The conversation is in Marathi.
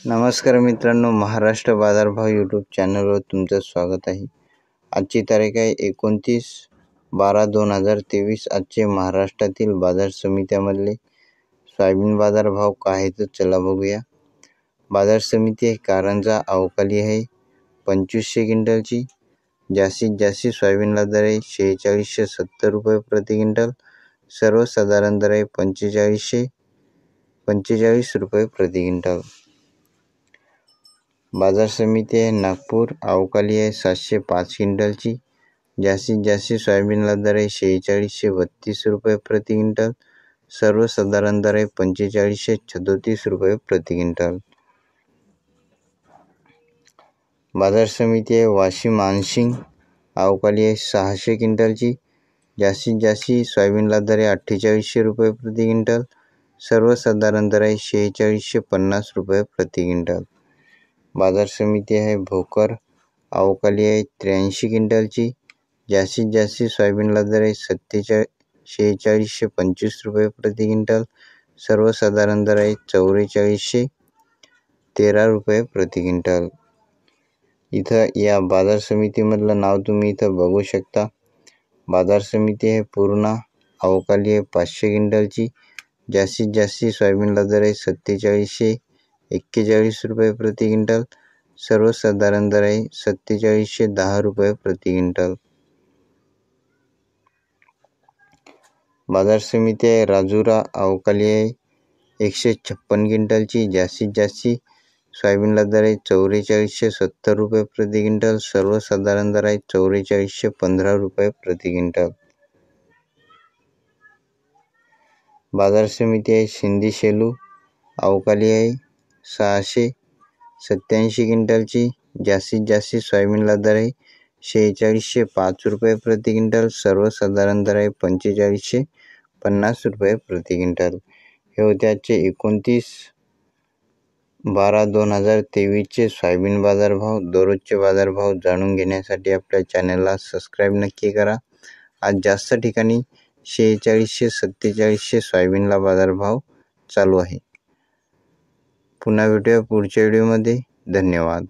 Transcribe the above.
नमस्कार मित्रांनो, महाराष्ट्र बाजारभाव यूट्यूब चॅनलवर तुमचं स्वागत आहे. आजची तारीख आहे 29/12/2023. आजचे महाराष्ट्रातील बाजार समित्यामधले सोयाबीन बाजारभाव काय आहेत चला बघूया. बाजार समिती आहे कारंजा अवकाली आहे 2500 क्विंटलची. जास्तीत जास्त सोयाबीनला दर आहे 4670 रुपये प्रति क्विंटल. सर्वसाधारण दर आहे 45 रुपये प्रति क्विंटल. बाजार समिती आहे नागपूर अवकाली आहे 705 क्विंटलची. जास्तीत जास्त सोयाबीनला दर आहे 4632 रुपये प्रति क्विंटल. सर्वसाधारण दर आहे 4537 रुपये प्रति क्विंटल. बाजार समिती आहे वाशिम आनशिंग अवकाली आहे 600 क्विंटलची. जास्तीत जास्त सोयाबीनला दर आहे 4800 रुपये प्रति क्विंटल. सर्वसाधारण दर आहे 4650 रुपये प्रति क्विंटल. बाजार समिती आहे भोकर अवकाली आहे 83 क्विंटलची. जास्तीत जास्त सोयाबीनला दर आहे 4625 रुपये प्रति क्विंटल. सर्वसाधारण दर आहे 4413 रुपये प्रति क्विंटल. इथं या बाजार समितीमधलं नाव तुम्ही इथं बघू शकता. बाजार समिती आहे पूर्णा अवकाली आहे 500 क्विंटलची. जास्तीत जास्त सोयाबीनला दर आहे 4741 रुपये प्रति क्विंटल. सर्वसाधारण दर आहे 4710 रुपये प्रति क्विंटल. बाजार समिती आहे राजुरा अवकाली आहे 156 क्विंटलची. जास्तीत जास्त सोयाबीनला दर आहे 4470 रुपये प्रति क्विंटल. सर्वसाधारण दर आहे 4415 रुपये प्रति क्विंटल. बाजार समिती आहे सिंधी शेलू अवकाली आहे 687 क्विंटलची. जास्तीत जास्त सोयाबीनला दर आहे 4605 रुपये प्रति क्विंटल. सर्वसाधारण दर आहे 4550 रुपये प्रति क्विंटल. हे होते आजचे 29/12/2023 सोयाबीन बाजारभाव. दररोजचे बाजारभाव जाणून घेण्यासाठी आपल्या चॅनलला सबस्क्राईब नक्की करा. आज जास्त ठिकाणी 4600-4700 सोयाबीनला बाजारभाव चालू आहे. पुन्हा भेटूया पुढच्या व्हिडिओमध्ये. धन्यवाद.